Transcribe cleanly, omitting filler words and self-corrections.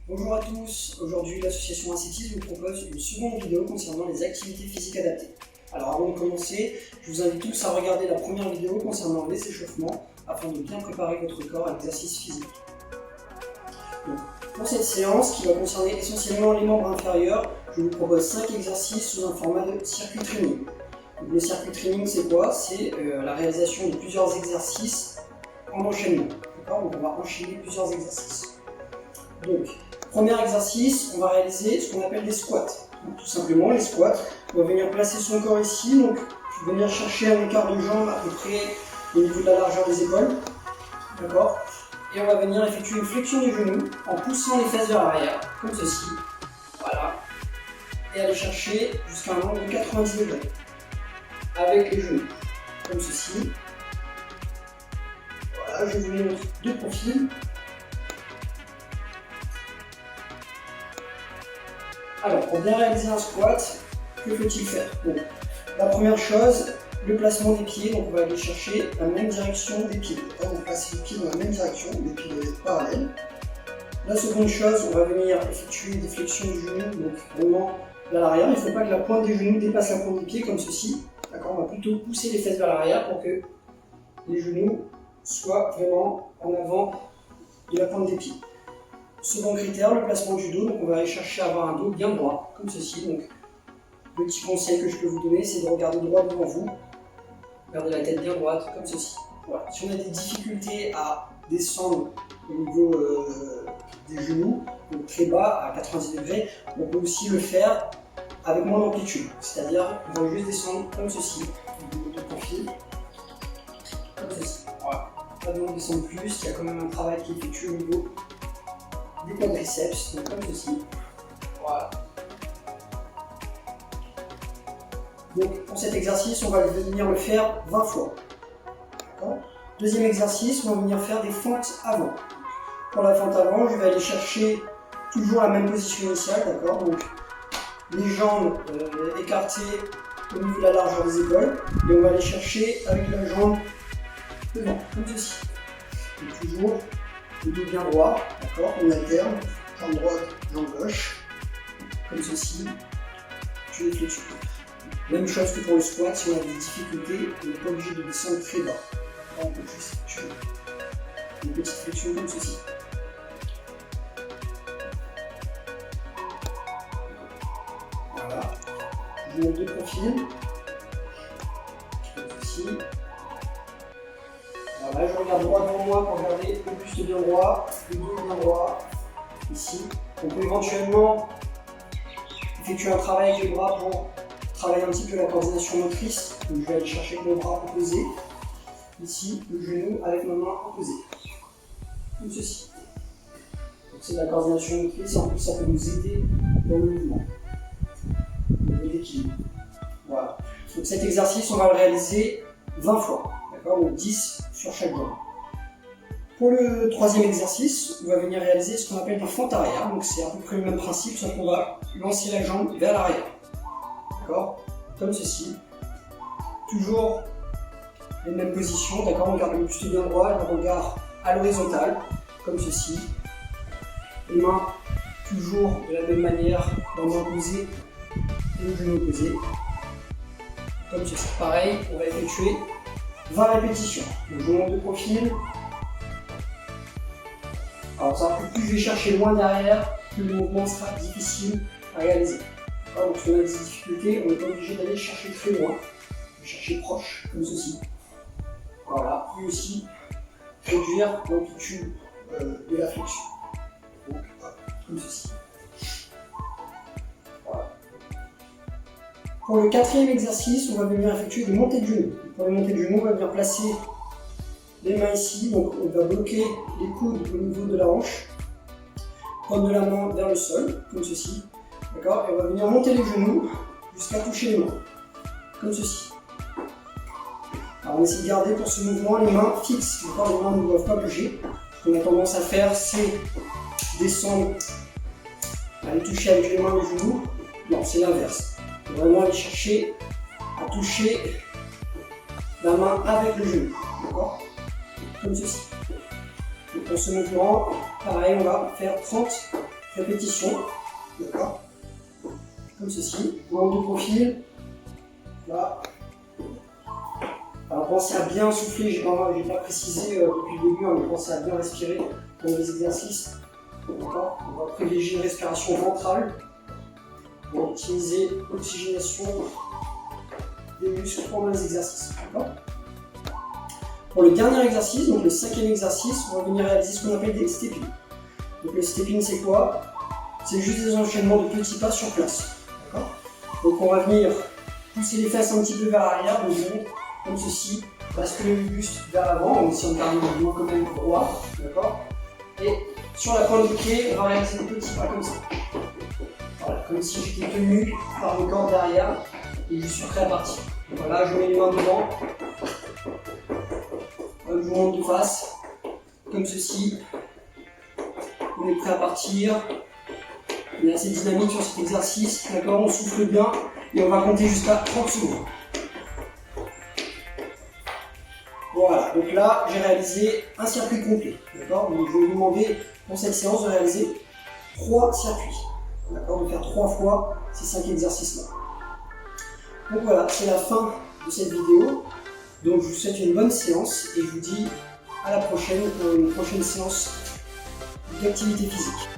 Bonjour à tous, aujourd'hui l'association Ascétis vous propose une seconde vidéo concernant les activités physiques adaptées. Alors avant de commencer, je vous invite tous à regarder la première vidéo concernant les échauffements afin de bien préparer votre corps à l'exercice physique. Donc, pour cette séance qui va concerner essentiellement les membres inférieurs, je vous propose 5 exercices sous un format de circuit training. Donc, le circuit training c'est quoi? C'est la réalisation de plusieurs exercices en enchaînement. Donc on va enchaîner plusieurs exercices. Donc, premier exercice, on va réaliser ce qu'on appelle des squats. Donc, tout simplement, les squats, on va venir placer son corps ici, donc venir chercher un écart de jambe à peu près au niveau de la largeur des épaules. D'accord? Et on va venir effectuer une flexion des genoux en poussant les fesses vers l'arrière, comme ceci. Voilà. Et aller chercher jusqu'à un angle de 90 degrés. Avec les genoux, comme ceci. Voilà, je vous montre deux profils. Alors, pour bien réaliser un squat, que faut-il faire? Bon, la première chose, le placement des pieds. Donc, on va aller chercher la même direction des pieds. On va placer les pieds dans la même direction, les pieds doivent être parallèles. La seconde chose, on va venir effectuer des flexions du genou, donc vraiment vers l'arrière. Il ne faut pas que la pointe des genoux dépasse la pointe des pieds, comme ceci. D'accord? On va plutôt pousser les fesses vers l'arrière pour que les genoux soient vraiment en avant de la pointe des pieds. Second critère, le placement du dos. Donc on va aller chercher à avoir un dos bien droit, comme ceci. Donc, le petit conseil que je peux vous donner, c'est de regarder droit devant vous. Garder la tête bien droite, comme ceci. Voilà. Si on a des difficultés à descendre au niveau des genoux, donc très bas, à 90 degrés, on peut aussi le faire avec moins d'amplitude. C'est-à-dire, on va juste descendre comme ceci, de profil, comme ceci. Voilà. Pas besoin de descendre plus, il y a quand même un travail qui est effectué au niveau du quadriceps, donc comme ceci. Voilà. Donc pour cet exercice, on va venir le faire 20 fois. Deuxième exercice, on va venir faire des fentes avant. Pour la fente avant, je vais aller chercher toujours la même position initiale, d'accord? Donc les jambes écartées au niveau de la largeur des épaules, et on va aller chercher avec la jambe devant, comme ceci. Et toujours le dos bien droit, d'accord? On alterne, jambe droite, jambe gauche, comme ceci, je les flexions. Même chose que pour le squat, si on a des difficultés, on n'est pas obligé de descendre très bas. On peut juste effectuer une petite flexion comme ceci. Voilà. Je vous montre deux profils, comme ceci. Voilà, je regarde droit devant moi pour regarder le buste bien droit, le dos bien droit, ici. On peut éventuellement effectuer un travail avec les bras pour travailler un petit peu la coordination motrice. Donc je vais aller chercher mon bras opposé, ici, le genou avec ma main opposée, comme ceci. C'est de la coordination motrice et en plus ça peut nous aider dans le mouvement, au l'équilibre. Voilà. Donc cet exercice, on va le réaliser 20 fois, d'accord? Donc 10 sur chaque jambe. Pour le troisième exercice, on va venir réaliser ce qu'on appelle des fentes arrière. Donc c'est à peu près le même principe, sauf qu'on va lancer la jambe vers l'arrière. D'accord? Comme ceci. Toujours les mêmes positions, d'accord? On garde le buste bien droit, le regard à l'horizontale, comme ceci. Les mains toujours de la même manière, la main opposée et le genou opposé. Comme ceci. Pareil, on va effectuer 20 répétitions. Donc je vous montre deux profils. Alors ça, plus je vais chercher loin derrière, plus le mouvement sera difficile à réaliser. Donc si on a des difficultés, on n'est pas obligé d'aller chercher très loin, on va chercher proche, comme ceci. Voilà, et aussi réduire l'amplitude de la flexion. Donc, comme ceci. Voilà. Pour le quatrième exercice, on va venir effectuer des montées de genoux. Pour les montées de genoux, on va venir placer les mains ici, donc on va bloquer les coudes au niveau de la hanche, pointe de la main vers le sol, comme ceci. D'accord? Et on va venir monter les genoux jusqu'à toucher les mains, comme ceci. Alors on essaie de garder pour ce mouvement les mains fixes, d'accord? Les mains ne doivent pas bouger. Ce qu'on a tendance à faire, c'est descendre, aller toucher avec les mains les genoux. Non, c'est l'inverse. On va vraiment aller chercher à toucher la main avec le genou, d'accord? Comme ceci. Donc pour ce mouvement, pareil, on va faire 30 répétitions, d'accord, comme ceci, membre de profil, là. Alors pensez à bien souffler, j'ai pas précisé depuis le début, mais pensez à bien respirer dans les exercices, d'accord. On va privilégier une respiration ventrale pour optimiser l'oxygénation des muscles pendant les exercices, d'accord. Pour le dernier exercice, donc le 5e exercice, on va venir réaliser ce qu'on appelle des stepping. Donc le stepping c'est quoi? C'est juste des enchaînements de petits pas sur place. Donc on va venir pousser les fesses un petit peu vers l'arrière, donc comme ceci, basculer le buste vers l'avant, même si on garde le dos quand même droit, d'accord. Et sur la pointe du pied, on va réaliser des petits pas comme ça. Voilà, comme si j'étais tenu par le corps derrière et je suis prêt à partir. Donc voilà, je mets les mains devant. Je monte de face, comme ceci. On est prêt à partir. On est assez dynamique sur cet exercice, d'accord. On souffle bien et on va compter jusqu'à 30 secondes. Voilà, donc là j'ai réalisé un circuit complet, d'accord. Donc je vais vous demander pour cette séance de réaliser 3 circuits, d'accord, de faire 3 fois ces 5 exercices-là. Donc voilà, c'est la fin de cette vidéo. Donc je vous souhaite une bonne séance et je vous dis à la prochaine pour une prochaine séance d'activité physique.